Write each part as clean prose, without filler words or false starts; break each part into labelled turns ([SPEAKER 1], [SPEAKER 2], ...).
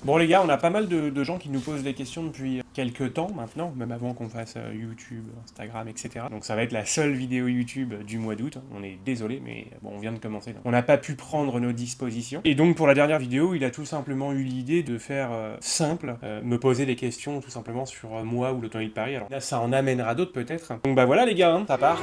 [SPEAKER 1] Bon les gars, on a pas mal de gens qui nous posent des questions depuis quelques temps maintenant, même avant qu'on fasse YouTube, Instagram, etc. Donc ça va être la seule vidéo YouTube du mois d'août. On est désolé, mais bon, on vient de commencer. Donc on n'a pas pu prendre nos dispositions. Et donc pour la dernière vidéo, il a tout simplement eu l'idée de faire simple, me poser des questions tout simplement sur moi ou l'Automobile Paris. Alors là, ça en amènera d'autres peut-être. Donc bah voilà les gars, hein, ça part.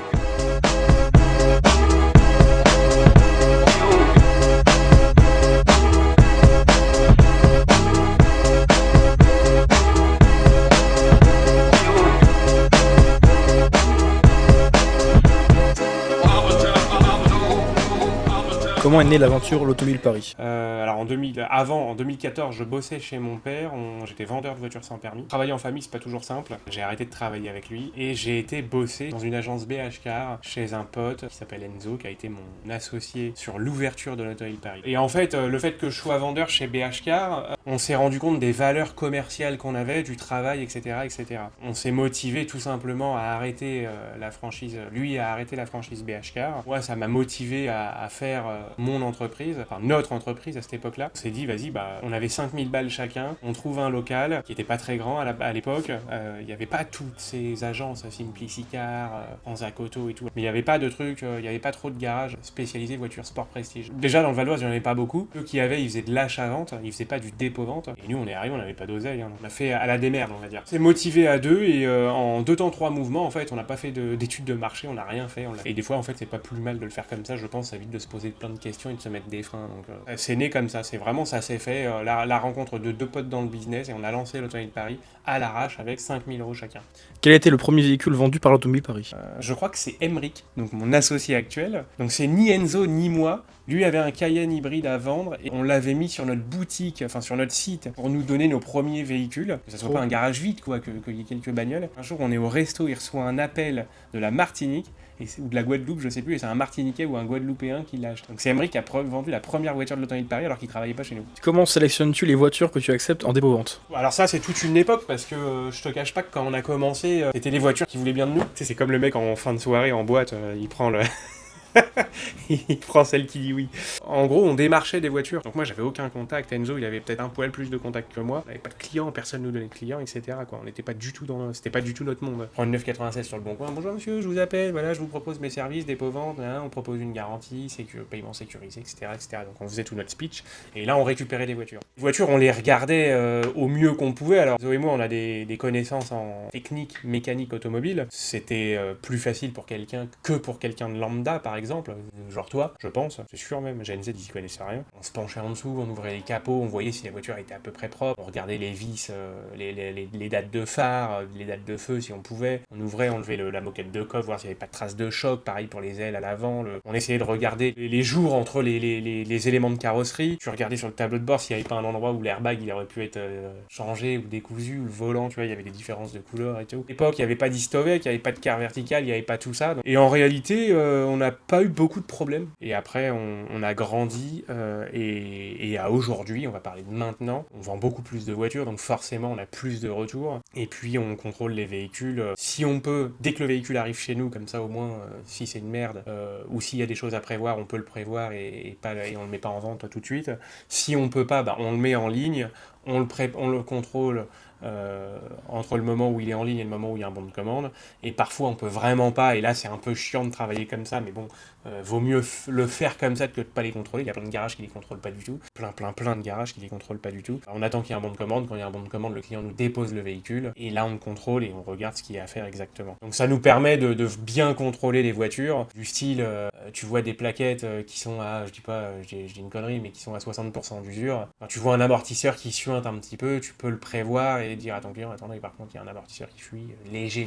[SPEAKER 2] Comment est née l'aventure l'Automobile Paris?
[SPEAKER 1] Alors en 2014, je bossais chez mon père, j'étais vendeur de voitures sans permis. Travailler en famille, c'est pas toujours simple. J'ai arrêté de travailler avec lui et j'ai été bosser dans une agence BH Car chez un pote qui s'appelle Enzo, qui a été mon associé sur l'ouverture de l'Automobile Paris. Et en fait, le fait que je sois vendeur chez BH Car, on s'est rendu compte des valeurs commerciales qu'on avait, du travail, etc., etc. On s'est motivé tout simplement à arrêter la franchise. Lui a arrêté la franchise BH Car. Moi, ça m'a motivé à faire mon entreprise, enfin notre entreprise à cette époque-là. On s'est dit, vas-y, bah, on avait 5000 balles chacun, on trouve un local qui était pas très grand à l'époque. Il n'y avait pas toutes ces agences, Simplicicar, Transac Auto et tout. Mais il n'y avait pas de trucs, il n'y avait pas trop de garages spécialisés voitures sport prestige. Déjà, dans le Valois, il n'y en avait pas beaucoup. Ceux qui avaient, ils faisaient de l'achat-vente, ils faisaient pas du dépôt-vente. Et nous, on est arrivés, on n'avait pas d'oseille. Hein. On a fait à la démerde, on va dire. C'est motivé à deux et en 2 temps 3 mouvements, en fait, on n'a pas fait d'études de marché, on n'a rien fait. Et des fois, en fait, c'est pas plus mal de le faire comme ça, je pense, ça évite de se poser plein de questions et de se mettre des freins. Donc, c'est né comme ça, c'est vraiment, ça s'est fait, la rencontre de 2 potes dans le business et on a lancé l'Automobile Paris à l'arrache avec 5000 € chacun.
[SPEAKER 2] Quel a été le premier véhicule vendu par l'Automobile Paris?
[SPEAKER 1] Je crois que c'est Emric, donc mon associé actuel. Donc c'est ni Enzo ni moi. Lui avait un Cayenne hybride à vendre et on l'avait mis sur notre boutique, enfin sur notre site, pour nous donner nos premiers véhicules. Que ça soit pas un garage vide, quoi, qu'il y ait quelques bagnoles. Un jour, on est au resto, il reçoit un appel de la Martinique, ou de la Guadeloupe, je sais plus, et c'est un Martiniquais ou un Guadeloupéen qui l'a acheté. Donc c'est Emric qui a vendu la première voiture de l'Automobile Paris alors qu'il travaillait pas chez nous.
[SPEAKER 2] Comment sélectionnes-tu les voitures que tu acceptes en dépôt-vente?
[SPEAKER 1] Alors ça, c'est toute une époque, parce que je te cache pas que quand on a commencé, c'était les voitures qui voulaient bien de nous. Tu sais, c'est comme le mec en fin de soirée en boîte, il prend le... il prend celle qui dit oui. En gros, on démarchait des voitures. Donc moi, j'avais aucun contact. Enzo, il avait peut-être un poil plus de contact que moi. On n'avait pas de clients, personne nous donnait de clients, etc. Quoi. On n'était pas du tout c'était pas du tout notre monde. Prendre 9,96 sur le bon coin. Bonjour monsieur, je vous appelle. Voilà, je vous propose mes services, dépôt-vente. Hein, on propose une garantie, paiement sécurisé, etc., etc. Donc on faisait tout notre speech. Et là, on récupérait des voitures. Les voitures, on les regardait au mieux qu'on pouvait. Alors Zoé et moi, on a des connaissances en technique, mécanique automobile. C'était plus facile pour quelqu'un que pour quelqu'un de lambda, par exemple. Genre toi, je pense, c'est sûr même, GNZ ils y connaissaient rien. On se penchait en dessous, on ouvrait les capots, on voyait si la voiture était à peu près propre, on regardait les vis, les dates de phare, les dates de feu si on pouvait. On ouvrait, on levait la moquette de coffre, voir s'il n'y avait pas de traces de choc, pareil pour les ailes à l'avant. On essayait de regarder les jours entre les éléments de carrosserie. Tu regardais sur le tableau de bord s'il n'y avait pas un endroit où l'airbag il aurait pu être changé ou décousu, ou le volant, tu vois, il y avait des différences de couleurs et tout. À l'époque, il n'y avait pas d'histovec, il n'y avait pas de car vertical, il n'y avait pas tout ça. Et en réalité, on n'a pas eu beaucoup de problèmes. Et après, on a grandi et à aujourd'hui, on va parler de maintenant, on vend beaucoup plus de voitures, donc forcément, on a plus de retours. Et puis, on contrôle les véhicules. Si on peut, dès que le véhicule arrive chez nous, comme ça, au moins, si c'est une merde, ou s'il y a des choses à prévoir, on peut le prévoir et on le met pas en vente tout de suite. Si on peut pas, bah, on le met en ligne, on le contrôle entre le moment où il est en ligne et le moment où il y a un bon de commande, et parfois on peut vraiment pas, et là c'est un peu chiant de travailler comme ça, mais bon, vaut mieux le faire comme ça que de pas les contrôler. Il y a plein de garages qui les contrôlent pas du tout, plein de garages qui les contrôlent pas du tout. Alors, on attend qu'il y ait un bon de commande, quand il y a un bon de commande, le client nous dépose le véhicule, et là on contrôle et on regarde ce qu'il y a à faire exactement. Donc ça nous permet de bien contrôler les voitures, du style, tu vois des plaquettes qui sont à, je dis pas, je dis une connerie, mais qui sont à 60% d'usure. Enfin, tu vois un amortisseur qui suinte un petit peu, tu peux le prévoir et dire à ton client, attendez, par contre il y a un amortisseur qui fuit, léger.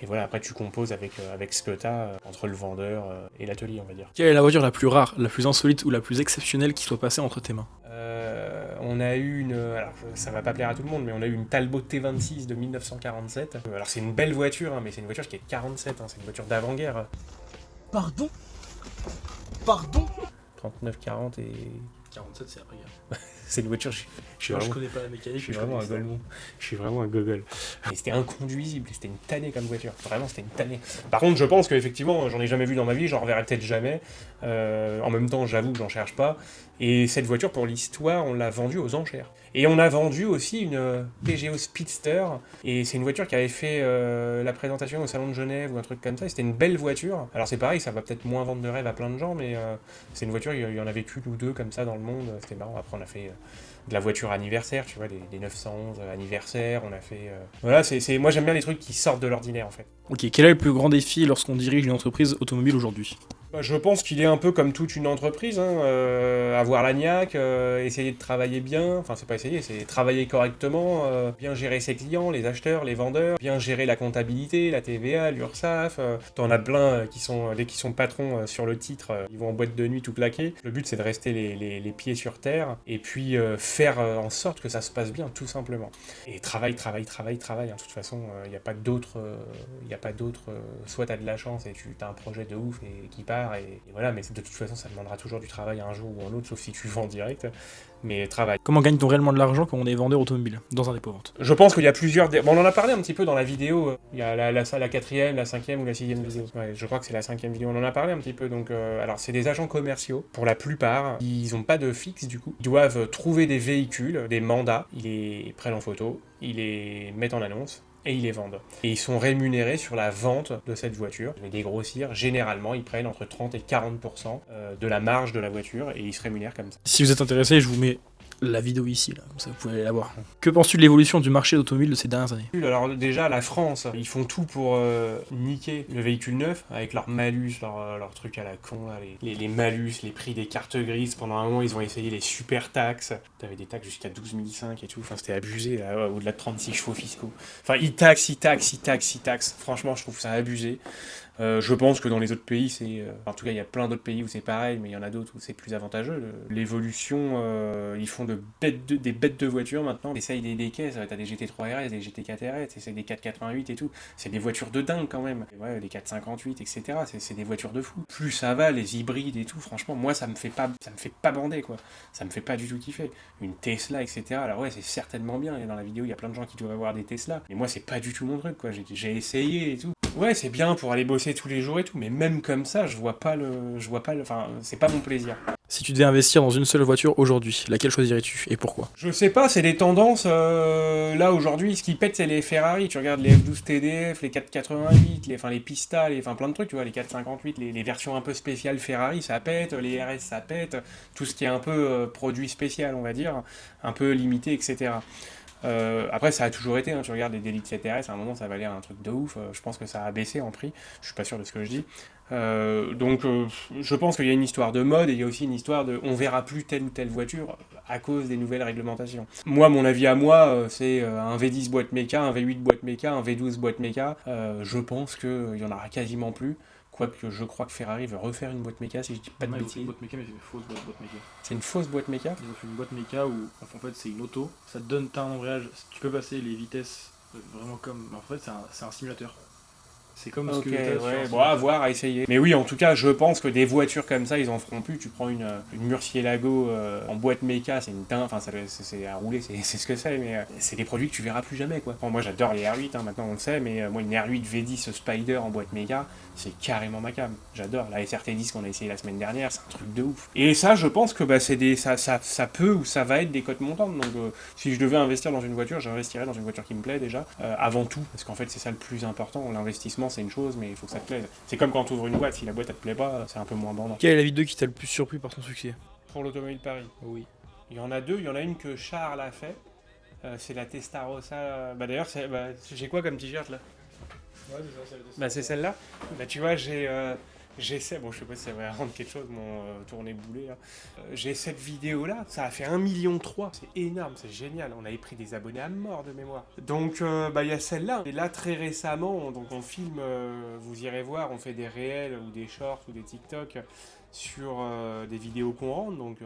[SPEAKER 1] Et voilà, après tu composes avec ce que tu as entre le vendeur et l'atelier, on va dire.
[SPEAKER 2] Quelle est la voiture la plus rare, la plus insolite ou la plus exceptionnelle qui soit passée entre tes mains?
[SPEAKER 1] On a eu alors ça va pas plaire à tout le monde, mais on a eu une Talbot T26 de 1947. Alors c'est une belle voiture, hein, mais c'est une voiture qui est 47, hein, c'est une voiture d'avant-guerre.
[SPEAKER 2] Pardon
[SPEAKER 1] 39, 40 et...
[SPEAKER 2] 47 c'est après-guerre.
[SPEAKER 1] C'est une voiture, suis
[SPEAKER 2] Moi, je
[SPEAKER 1] vraiment...
[SPEAKER 2] connais pas la mécanique,
[SPEAKER 1] Je suis
[SPEAKER 2] mais
[SPEAKER 1] vraiment un
[SPEAKER 2] connais ça.
[SPEAKER 1] golemon. Je suis vraiment un gogol. Et c'était inconduisible, c'était une tannée comme voiture. Vraiment, c'était une tannée. Par contre, je pense qu'effectivement, j'en ai jamais vu dans ma vie, j'en reverrai peut-être jamais. En même temps, j'avoue que j'en cherche pas. Et cette voiture, pour l'histoire, on l'a vendue aux enchères. Et on a vendu aussi une Peugeot Speedster. Et c'est une voiture qui avait fait la présentation au Salon de Genève ou un truc comme ça. Et c'était une belle voiture. Alors c'est pareil, ça va peut-être moins vendre de rêve à plein de gens, mais c'est une voiture, il y en avait qu'une ou deux comme ça dans le monde. C'était marrant. Après, on a fait de la voiture anniversaire, tu vois, des 911 anniversaires. On a fait... Voilà, moi j'aime bien les trucs qui sortent de l'ordinaire en fait.
[SPEAKER 2] Ok, quel est le plus grand défi lorsqu'on dirige une entreprise automobile aujourd'hui?
[SPEAKER 1] Je pense qu'il est un peu comme toute une entreprise, hein, avoir la niaque, essayer de travailler bien, enfin c'est pas essayer, c'est travailler correctement, bien gérer ses clients, les acheteurs, les vendeurs, bien gérer la comptabilité, la TVA, l'URSSAF, t'en as plein dès qu'ils sont patrons sur le titre, ils vont en boîte de nuit tout claquer. Le but c'est de rester les pieds sur terre, et puis faire en sorte que ça se passe bien, tout simplement. Et travail, hein. De toute façon, il n'y a pas d'autre, soit t'as de la chance et tu as un projet de ouf et qui part, et voilà, mais de toute façon ça demandera toujours du travail un jour ou un autre, sauf si tu vends direct, mais travail.
[SPEAKER 2] Comment gagne-t-on réellement de l'argent quand on est vendeur automobile dans un dépôt-vente?
[SPEAKER 1] Je pense qu'il y a plusieurs... Bon, on en a parlé un petit peu dans la vidéo, il y a la quatrième, la cinquième ou la sixième vidéo. Ouais, je crois que c'est la cinquième vidéo, on en a parlé un petit peu, donc... alors c'est des agents commerciaux, pour la plupart, ils n'ont pas de fixe du coup, ils doivent trouver des véhicules, des mandats, ils les prennent en photo, ils les mettent en annonce, et ils les vendent. Et ils sont rémunérés sur la vente de cette voiture. Je vais dégrossir, généralement ils prennent entre 30 et 40% de la marge de la voiture, et ils se rémunèrent comme ça.
[SPEAKER 2] Si vous êtes intéressé, je vous mets la vidéo ici, là, comme ça vous pouvez aller la voir. Que penses-tu de l'évolution du marché d'automobile de ces dernières années?
[SPEAKER 1] Alors déjà, la France, ils font tout pour niquer le véhicule neuf, avec leur malus, leur truc à la con, là, les malus, les prix des cartes grises. Pendant un moment, ils ont essayé les super taxes. T'avais des taxes jusqu'à 12 500 et tout, enfin c'était abusé, là, au-delà de 36 chevaux fiscaux. Enfin, ils taxent. Franchement, je trouve ça abusé. Je pense que dans les autres pays, en tout cas, il y a plein d'autres pays où c'est pareil, mais il y en a d'autres où c'est plus avantageux. L'évolution, ils font des bêtes de voitures maintenant. T'essayes des caisses, t'as des GT3 RS, des GT4 RS, t'essayes des 488 et tout. C'est des voitures de dingue quand même. Et ouais, les 458, etc. C'est des voitures de fou. Plus ça va, les hybrides et tout, franchement, moi, ça me fait pas bander, quoi. Ça me fait pas du tout kiffer. Une Tesla, etc. Alors ouais, c'est certainement bien. Et dans la vidéo, il y a plein de gens qui doivent avoir des Tesla. Mais moi, c'est pas du tout mon truc, quoi. J'ai essayé et tout. Ouais, c'est bien pour aller bosser tous les jours et tout, mais même comme ça, enfin, c'est pas mon plaisir.
[SPEAKER 2] Si tu devais investir dans une seule voiture aujourd'hui, laquelle choisirais-tu et pourquoi?
[SPEAKER 1] Je sais pas, c'est des tendances, là aujourd'hui, ce qui pète c'est les Ferrari, tu regardes les F12 TDF, les 488, les Pista, enfin plein de trucs, tu vois, les 458, les versions un peu spéciales Ferrari, ça pète, les RS ça pète, tout ce qui est un peu produit spécial, on va dire, un peu limité, etc. Après, ça a toujours été, hein, tu regardes les Delete 7RS, à un moment ça valait un truc de ouf, je pense que ça a baissé en prix, je suis pas sûr de ce que je dis. Donc je pense qu'il y a une histoire de mode et il y a aussi une histoire de on verra plus telle ou telle voiture à cause des nouvelles réglementations. Moi, mon avis à moi, c'est un V10 boîte méca, un V8 boîte méca, un V12 boîte méca, je pense qu'il y en aura quasiment plus. Quoique je crois que Ferrari veut refaire une boîte méca, si je dis pas de bêtises.
[SPEAKER 2] C'est une boîte méca, mais c'est une fausse boîte méca.
[SPEAKER 1] C'est une fausse boîte méca?
[SPEAKER 2] Ils ont fait une boîte méca où en fait c'est une auto, ça te donne un embrayage, tu peux passer les vitesses vraiment comme. En fait c'est un simulateur. C'est comme ce que t'as sur un
[SPEAKER 1] ouais, bon,
[SPEAKER 2] simulateur.
[SPEAKER 1] à voir, à essayer. Mais oui, en tout cas, je pense que des voitures comme ça, ils en feront plus. Tu prends une Murcielago en boîte méca, c'est une teinte, enfin, c'est à rouler, c'est ce que c'est, mais c'est des produits que tu verras plus jamais, quoi. Bon, moi, j'adore les R8, hein, maintenant on le sait, mais moi, une R8 V10 Spider en boîte méca, c'est carrément ma cam. J'adore. La SRT10 qu'on a essayé la semaine dernière, c'est un truc de ouf. Et ça, je pense que bah, ça peut ou ça va être des cotes montantes. Donc, si je devais investir dans une voiture, j'investirais dans une voiture qui me plaît déjà, avant tout, parce qu'en fait, c'est ça le plus important. L'investissement, c'est une chose, mais il faut que ça te plaise. C'est comme quand tu ouvres une boîte, si la boîte elle te plaît pas, c'est un peu moins bandant.
[SPEAKER 2] Quelle est la vidéo qui t'a le plus surpris par ton succès?
[SPEAKER 1] Pour l'Automobile Paris,
[SPEAKER 2] Oui.
[SPEAKER 1] il y en a deux. Il y en a une que Charles a fait. C'est la Testarossa. Bah d'ailleurs, j'ai quoi comme t-shirt là?
[SPEAKER 2] Ouais, c'est ça, c'est la
[SPEAKER 1] Bah c'est celle-là. Bah tu vois, j'essaie, bon je sais pas si ça va rendre quelque chose mon tourné boulet là. J'ai cette vidéo là, ça a fait 1,3 million, c'est énorme, c'est génial, on avait pris des abonnés à mort de mémoire. Donc bah il y a celle-là, et là très récemment, donc on filme, vous irez voir, on fait des réels ou des shorts ou des TikTok sur des vidéos qu'on rentre, donc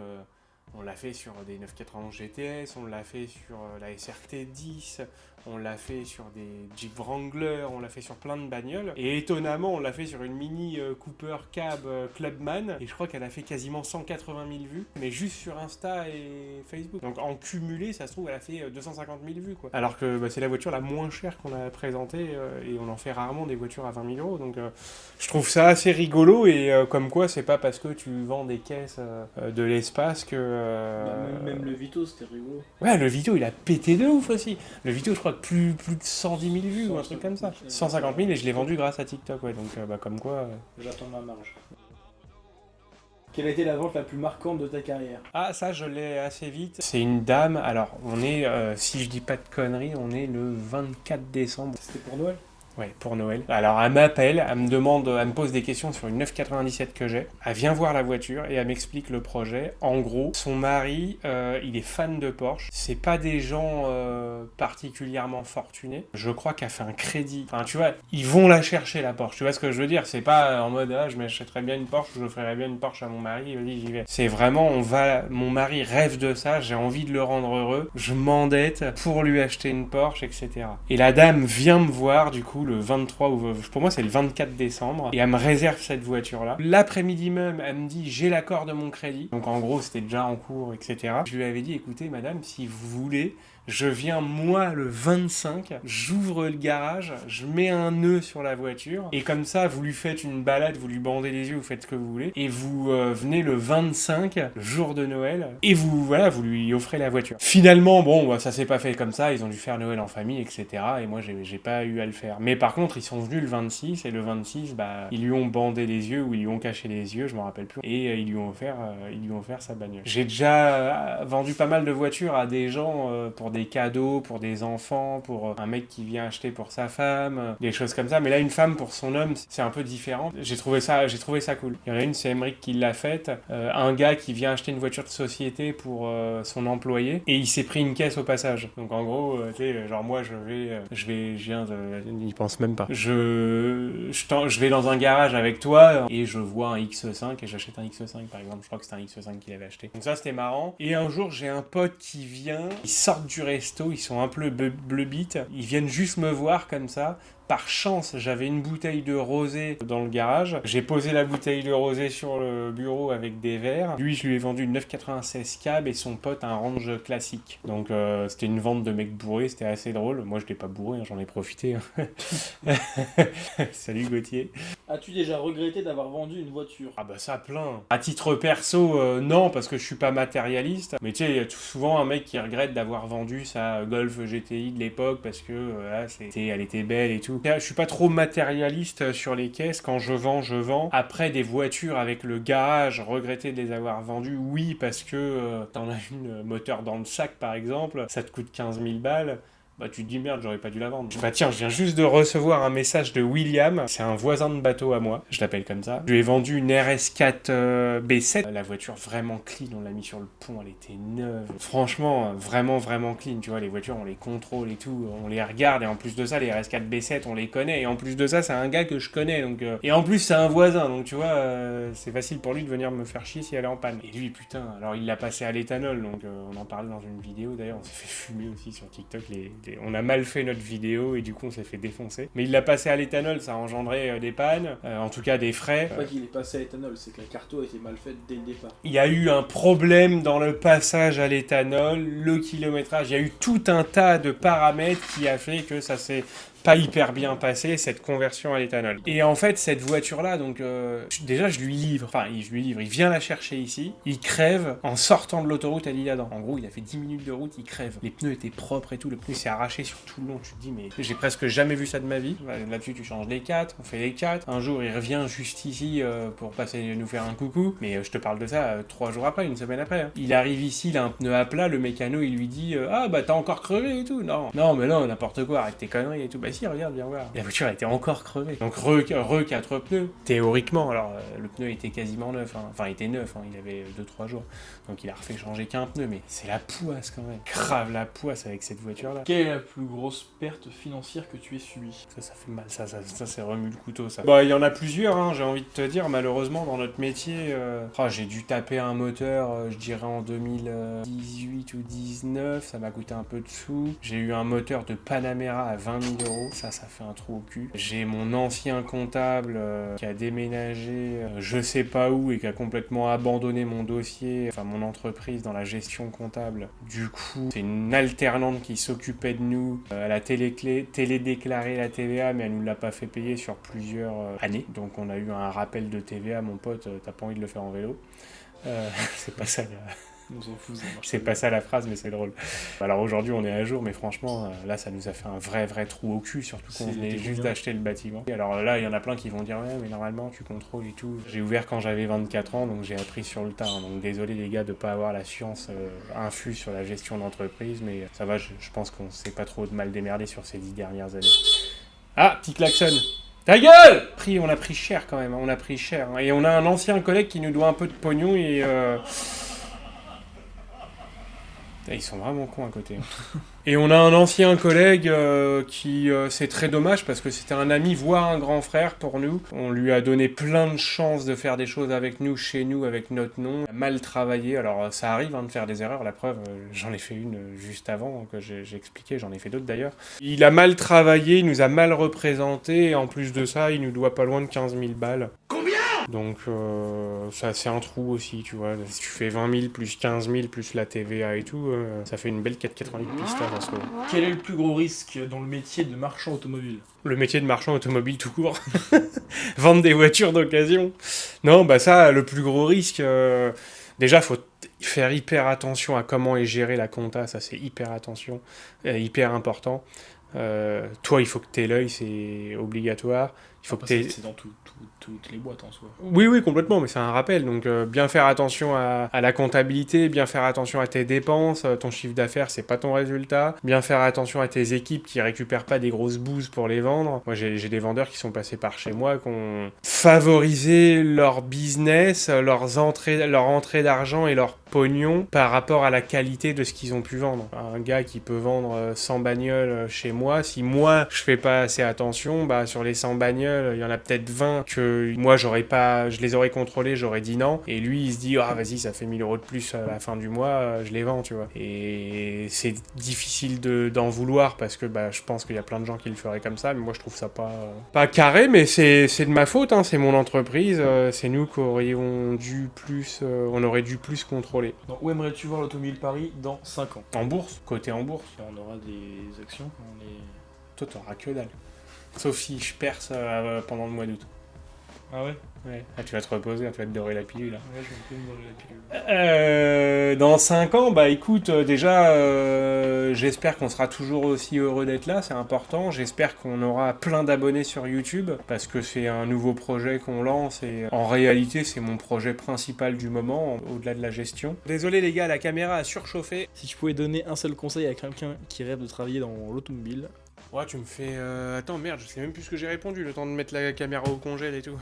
[SPEAKER 1] On l'a fait sur des 991 GTS, on l'a fait sur la SRT 10, on l'a fait sur des Jeep Wrangler, on l'a fait sur plein de bagnoles. Et étonnamment, on l'a fait sur une Mini Cooper Cab Clubman. Et je crois qu'elle a fait quasiment 180 000 vues, mais juste sur Insta et Facebook. Donc en cumulé, ça se trouve, elle a fait 250 000 vues, quoi. Alors que c'est la voiture la moins chère qu'on a présentée, et on en fait rarement des voitures à 20 000 euros. Donc je trouve ça assez rigolo, et comme quoi, c'est pas parce que tu vends des caisses de l'espace que...
[SPEAKER 2] Même le Vito, c'était rigolo.
[SPEAKER 1] Ouais, le Vito, il a pété de ouf aussi. Le Vito, je crois que plus de 110 000 vues ou un truc comme ça. 150 000, et je l'ai vendu grâce à TikTok, ouais. Donc, comme quoi...
[SPEAKER 2] J'attends ma marge. Quelle a été la vente la plus marquante de ta carrière?
[SPEAKER 1] Ah, ça, je l'ai assez vite. C'est une dame. Alors, on est, si je dis pas de conneries, on est le 24 décembre.
[SPEAKER 2] C'était pour Noël?
[SPEAKER 1] Ouais, pour Noël. Alors, elle m'appelle, elle me demande, elle me pose des questions sur une 997 que j'ai. Elle vient voir la voiture et elle m'explique le projet. En gros, son mari, il est fan de Porsche. C'est pas des gens particulièrement fortunés. Je crois qu'elle fait un crédit. Enfin, tu vois, ils vont la chercher, la Porsche. Tu vois ce que je veux dire? C'est pas en mode, ah, je m'achèterais bien une Porsche, je ferais bien une Porsche à mon mari, vas-y, j'y vais. C'est vraiment, mon mari rêve de ça, j'ai envie de le rendre heureux, je m'endette pour lui acheter une Porsche, etc. Et la dame vient me voir, du coup, le 23, ou pour moi c'est le 24 décembre, et elle me réserve cette voiture-là. L'après-midi même, elle me dit, j'ai l'accord de mon crédit. Donc en gros, c'était déjà en cours, etc. Je lui avais dit, écoutez, madame, si vous voulez, je viens, moi, le 25, j'ouvre le garage, je mets un nœud sur la voiture, et comme ça, vous lui faites une balade, vous lui bandez les yeux, vous faites ce que vous voulez, et vous venez le 25, le jour de Noël, et vous lui offrez la voiture. Finalement, bon, ça s'est pas fait comme ça, ils ont dû faire Noël en famille, etc., et moi, j'ai pas eu à le faire. Mais par contre, ils sont venus le 26, et le 26, ils lui ont bandé les yeux, ou ils lui ont caché les yeux, je m'en rappelle plus, et ils lui ont offert sa bagnole. J'ai déjà vendu pas mal de voitures à des gens pour des cadeaux, pour des enfants, pour un mec qui vient acheter pour sa femme, des choses comme ça. Mais là, une femme pour son homme, c'est un peu différent. J'ai trouvé ça cool. Il y en a une, c'est Emmerich qui l'a faite. Un gars qui vient acheter une voiture de société pour son employé, et il s'est pris une caisse au passage. Donc en gros, tu sais, genre moi, il pense même pas. Je vais dans un garage avec toi, et je vois un X5, et j'achète un X5 par exemple. Je crois que c'était un X5 qu'il avait acheté. Donc ça, c'était marrant. Et un jour, j'ai un pote qui vient, ils sortent du resto, ils sont un peu bleu bite, ils viennent juste me voir comme ça. Par chance, j'avais une bouteille de rosé dans le garage. J'ai posé la bouteille de rosé sur le bureau avec des verres. Lui, je lui ai vendu une 996 cab, et son pote un Range classique. Donc c'était une vente de mec bourré, c'était assez drôle. Moi, je l'ai pas bourré, hein, j'en ai profité. Salut Gauthier.
[SPEAKER 2] As-tu déjà regretté d'avoir vendu une voiture?
[SPEAKER 1] Ah bah ça, plein. À titre perso, non, parce que je suis pas matérialiste. Mais tu sais, il y a souvent un mec qui regrette d'avoir vendu sa Golf GTI de l'époque parce que elle était belle et tout. Je suis pas trop matérialiste sur les caisses. Quand je vends, je vends. Après, des voitures avec le garage, regretter de les avoir vendues, oui, parce que t'en as une moteur dans le sac, par exemple, ça te coûte 15 000 balles. Bah tu te dis merde, j'aurais pas dû la vendre. Bah tiens, je viens juste de recevoir un message de William, c'est un voisin de bateau à moi, je l'appelle comme ça. Je lui ai vendu une RS4 B7, la voiture vraiment clean, on l'a mis sur le pont, elle était neuve. Franchement, vraiment clean, tu vois, les voitures on les contrôle et tout, on les regarde, et en plus de ça, les RS4 B7 on les connaît, et en plus de ça, c'est un gars que je connais, donc et en plus c'est un voisin, donc tu vois, c'est facile pour lui de venir me faire chier si elle est en panne. Et lui, putain, alors il l'a passé à l'éthanol, donc on en parlait dans une vidéo d'ailleurs, on s'est fait fumer aussi sur TikTok on a mal fait notre vidéo et du coup on s'est fait défoncer. Mais il l'a passé à l'éthanol, ça a engendré des pannes, en tout cas des frais.
[SPEAKER 2] C'est pas qu'il est passé à l'éthanol, c'est que la carto a été mal faite dès le départ.
[SPEAKER 1] Il y a eu un problème dans le passage à l'éthanol, le kilométrage, il y a eu tout un tas de paramètres qui a fait que ça s'est pas hyper bien passé, cette conversion à l'éthanol. Et en fait, cette voiture-là, donc déjà je lui livre, il vient la chercher ici, il crève en sortant de l'autoroute à l'Isle-Adam. En gros, il a fait 10 minutes de route, il crève. Les pneus étaient propres et tout, le pneu s'est arraché sur tout le long. Tu te dis, mais j'ai presque jamais vu ça de ma vie. Là-dessus, tu changes les 4, on fait les 4. Un jour, il revient juste ici pour passer nous faire un coucou. Mais je te parle de ça 3 jours après, une semaine après. Hein. Il arrive ici, il a un pneu à plat, le mécano, il lui dit ah bah t'as encore crevé et tout. Non, mais non, n'importe quoi, arrête tes conneries et tout. Bah si, regarde, viens voir. La voiture était encore crevée. Donc re 4 pneus, théoriquement. Alors le pneu était quasiment neuf, hein. Enfin il était neuf, hein. Il avait 2-3 jours. Donc il a refait changer qu'un pneu, mais c'est la poisse quand même. Grave la poisse avec cette voiture-là.
[SPEAKER 2] Quelle est la plus grosse perte financière que tu aies subie?
[SPEAKER 1] Ça fait mal, ça c'est remue le couteau, ça. Bah, il y en a plusieurs, hein, j'ai envie de te dire, malheureusement, dans notre métier, j'ai dû taper un moteur, je dirais en 2018 ou 19, ça m'a coûté un peu de sous. J'ai eu un moteur de Panamera à 20 000 euros, ça fait un trou au cul. J'ai mon ancien comptable qui a déménagé je sais pas où et qui a complètement abandonné mon dossier, enfin mon entreprise dans la gestion comptable. Du coup, c'est une alternante qui s'occupait de nous, elle a télédéclaré la TVA, mais elle nous l'a pas fait payer sur plusieurs années. Donc on a eu un rappel de TVA, mon pote, t'as pas envie de le faire en vélo. C'est pas ça
[SPEAKER 2] On s'en fout, ça marche.
[SPEAKER 1] c'est pas ça la phrase, mais c'est drôle. Alors aujourd'hui on est à jour, mais franchement là ça nous a fait un vrai trou au cul, surtout qu'on venait juste d'acheter le bâtiment. Et alors là il y en a plein qui vont dire ouais mais normalement tu contrôles et tout. J'ai ouvert quand j'avais 24 ans, donc j'ai appris sur le tas, hein. Donc désolé les gars de pas avoir la science infuse sur la gestion d'entreprise, mais ça va, je pense qu'on s'est pas trop de mal démerdé sur ces 10 dernières années. Ah, petit klaxon. Ta gueule! On a pris cher quand même, hein, on a pris cher. Hein. Et on a un ancien collègue qui nous doit un peu de pognon et... Ils sont vraiment cons à côté. Hein. Et on a un ancien collègue qui, c'est très dommage parce que c'était un ami, voire un grand frère pour nous. On lui a donné plein de chances de faire des choses avec nous, chez nous, avec notre nom. Il a mal travaillé, alors ça arrive hein, de faire des erreurs, la preuve, j'en ai fait une juste avant que j'ai expliqué, j'en ai fait d'autres d'ailleurs. Il a mal travaillé, il nous a mal représenté et en plus de ça, il nous doit pas loin de 15 000 balles. Donc ça c'est un trou aussi, tu vois. Si tu fais 20 000 plus 15 000 plus la TVA et tout, ça fait une belle 4,80 litres pistage en ce moment.
[SPEAKER 2] Quel est le plus gros risque dans le métier de marchand automobile?
[SPEAKER 1] Le métier de marchand automobile tout court. Vendre des voitures d'occasion. Non, bah ça, le plus gros risque, déjà faut faire hyper attention à comment est gérée la compta, ça c'est hyper important. Toi, il faut que tu aies l'œil, c'est obligatoire. Il faut que
[SPEAKER 2] c'est dans toutes les boîtes en soi.
[SPEAKER 1] Oui, complètement, mais c'est un rappel. Donc, bien faire attention à la comptabilité, bien faire attention à tes dépenses. Ton chiffre d'affaires, c'est pas ton résultat. Bien faire attention à tes équipes qui récupèrent pas des grosses bouses pour les vendre. Moi, j'ai des vendeurs qui sont passés par chez moi, qui ont favorisé leur business, leur entrée d'argent et leur pognon par rapport à la qualité de ce qu'ils ont pu vendre. Un gars qui peut vendre 100 bagnoles chez moi, si moi je fais pas assez attention, bah sur les 100 bagnoles, il y en a peut-être 20 que moi je les aurais contrôlées, j'aurais dit non, et lui il se dit ah vas-y ça fait 1000 euros de plus à la fin du mois, je les vends, tu vois. Et c'est difficile d'en vouloir parce que bah je pense qu'il y a plein de gens qui le feraient comme ça, mais moi je trouve ça pas carré, mais c'est de ma faute, hein, c'est mon entreprise, c'est nous qui aurions dû plus, on aurait dû plus contrôler.
[SPEAKER 2] Donc, où aimerais-tu voir l'Automobile Paris dans 5 ans?
[SPEAKER 1] En bourse, côté en bourse.
[SPEAKER 2] On aura des actions quand on est...
[SPEAKER 1] Toi, t'auras que dalle. Sauf si je perce pendant le mois d'août.
[SPEAKER 2] Ah ouais?
[SPEAKER 1] Ouais. Ah, tu vas te reposer, tu vas te dorer la pilule. Là.
[SPEAKER 2] Ouais, je vais un peu me dorer la pilule.
[SPEAKER 1] Dans 5 ans, bah écoute, déjà, j'espère qu'on sera toujours aussi heureux d'être là, c'est important. J'espère qu'on aura plein d'abonnés sur YouTube, parce que c'est un nouveau projet qu'on lance, et en réalité, c'est mon projet principal du moment, au-delà de la gestion. Désolé les gars, la caméra a surchauffé.
[SPEAKER 2] Si tu pouvais donner un seul conseil à quelqu'un qui rêve de travailler dans l'automobile...
[SPEAKER 1] Ouais, tu me fais... Attends, merde, je sais même plus ce que j'ai répondu, le temps de mettre la caméra au congèle et tout.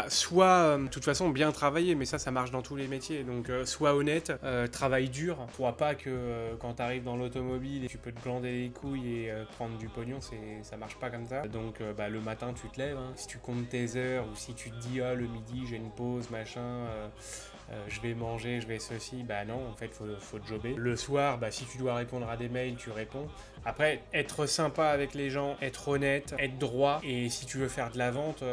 [SPEAKER 1] Soit, de toute façon, bien travailler, mais ça marche dans tous les métiers. Donc, sois honnête, travaille dur. Crois pas que quand t'arrives dans l'automobile, tu peux te glander les couilles et prendre du pognon, ça marche pas comme ça. Donc, le matin, tu te lèves. Hein. Si tu comptes tes heures ou si tu te dis, le midi, j'ai une pause, machin... je vais manger, je vais ceci, bah non, en fait, faut jobber. Le soir, bah si tu dois répondre à des mails, tu réponds. Après, être sympa avec les gens, être honnête, être droit, et si tu veux faire de la vente,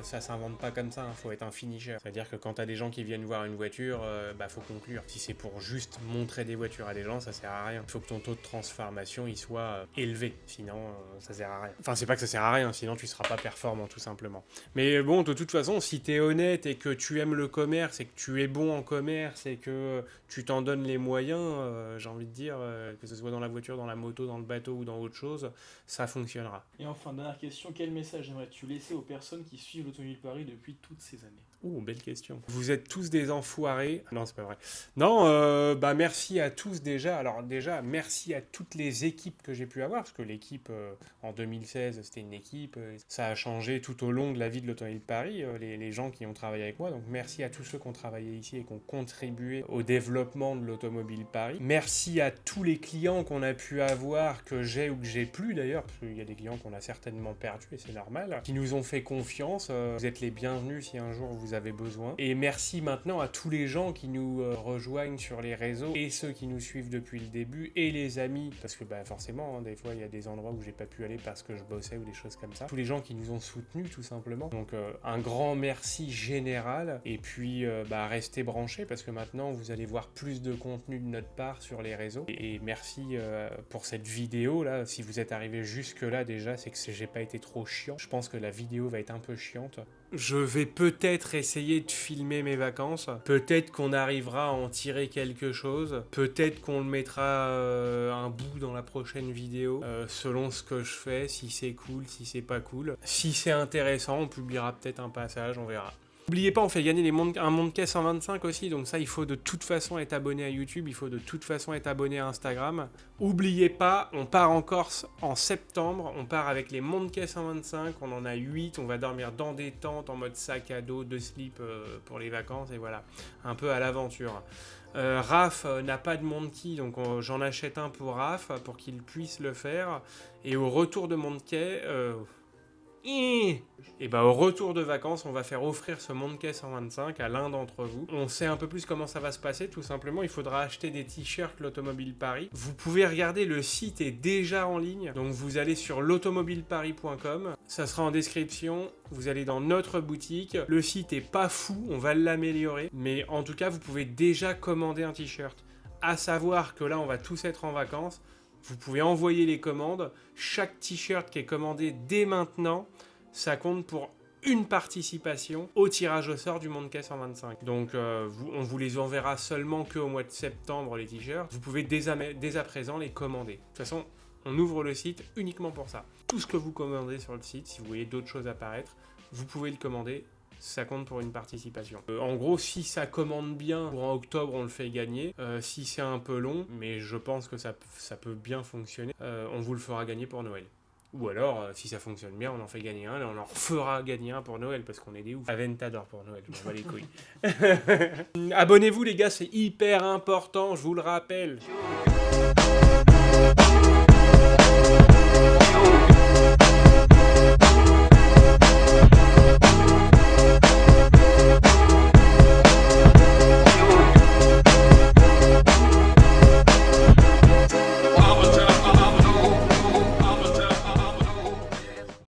[SPEAKER 1] ça s'invente pas comme ça, hein, faut être un finisher. C'est-à-dire que quand t'as des gens qui viennent voir une voiture, bah faut conclure. Si c'est pour juste montrer des voitures à des gens, ça sert à rien. Il faut que ton taux de transformation, il soit élevé, sinon ça sert à rien. Enfin, c'est pas que ça sert à rien, sinon tu seras pas performant, tout simplement. Mais bon, de toute façon, si t'es honnête et que tu aimes le commerce et que tu es bon en commerce et que tu t'en donnes les moyens, j'ai envie de dire, que ce soit dans la voiture, dans la moto, dans le bateau ou dans autre chose, ça fonctionnera.
[SPEAKER 2] Et enfin, dernière question, quel message aimerais-tu laisser aux personnes qui suivent l'Automobile Paris depuis toutes ces années?
[SPEAKER 1] Oh, belle question. Vous êtes tous des enfoirés. Non, c'est pas vrai. Non, merci à tous déjà. Alors déjà, merci à toutes les équipes que j'ai pu avoir, parce que l'équipe en 2016, c'était une équipe. Ça a changé tout au long de la vie de l'Automobile Paris, les gens qui ont travaillé avec moi. Donc merci à tous ceux qui ont travaillé ici et qui ont contribué au développement de l'Automobile Paris. Merci à tous les clients qu'on a pu avoir, que j'ai ou que j'ai plus d'ailleurs, parce qu'il y a des clients qu'on a certainement perdus et c'est normal, qui nous ont fait confiance. Vous êtes les bienvenus si un jour vous avez besoin. Et merci maintenant à tous les gens qui nous rejoignent sur les réseaux et ceux qui nous suivent depuis le début et les amis, parce que forcément, des fois il y a des endroits où j'ai pas pu aller parce que je bossais ou des choses comme ça. Tous les gens qui nous ont soutenus tout simplement. Donc un grand merci général et puis restez branchés parce que maintenant vous allez voir plus de contenu de notre part sur les réseaux. Et merci pour cette vidéo là. Si vous êtes arrivé jusque là déjà, c'est que j'ai pas été trop chiant. Je pense que la vidéo va être un peu chiante. Je vais peut-être essayer de filmer mes vacances. Peut-être qu'on arrivera à en tirer quelque chose. Peut-être qu'on le mettra un bout dans la prochaine vidéo. Selon ce que je fais, si c'est cool, si c'est pas cool. Si c'est intéressant, on publiera peut-être un passage, on verra. N'oubliez pas, on fait gagner un Mondcase 125 aussi, donc ça, il faut de toute façon être abonné à YouTube, il faut de toute façon être abonné à Instagram. N'oubliez pas, on part en Corse en septembre, on part avec les Mondcase 125, on en a 8, on va dormir dans des tentes en mode sac à dos, de slip pour les vacances, et voilà, un peu à l'aventure. Raph n'a pas de Mondkey, donc j'en achète un pour Raph, pour qu'il puisse le faire, et au retour de Mondkey... Et au retour de vacances, on va faire offrir ce Mondcase 125 à l'un d'entre vous. On sait un peu plus comment ça va se passer, tout simplement. Il faudra acheter des t-shirts l'Automobile Paris. Vous pouvez regarder, le site est déjà en ligne. Donc vous allez sur l'automobileparis.com. Ça sera en description. Vous allez dans notre boutique. Le site est pas fou, on va l'améliorer. Mais en tout cas, vous pouvez déjà commander un t-shirt. À savoir que là, on va tous être en vacances. Vous pouvez envoyer les commandes. Chaque t-shirt qui est commandé dès maintenant, ça compte pour une participation au tirage au sort du Mondcase 125. Donc on vous les enverra seulement qu'au mois de septembre, les t-shirts. Vous pouvez dès à présent les commander. De toute façon, on ouvre le site uniquement pour ça. Tout ce que vous commandez sur le site, si vous voyez d'autres choses apparaître, vous pouvez le commander. Ça compte pour une participation. En gros, si ça commande bien, pour en octobre, on le fait gagner. Si c'est un peu long, mais je pense que ça peut bien fonctionner, on vous le fera gagner pour Noël. Ou alors, si ça fonctionne bien, on en fait gagner un et on en fera gagner un pour Noël, parce qu'on est des ouf. Aventador pour Noël, je m'en bats les couilles. Abonnez-vous les gars, c'est hyper important, je vous le rappelle.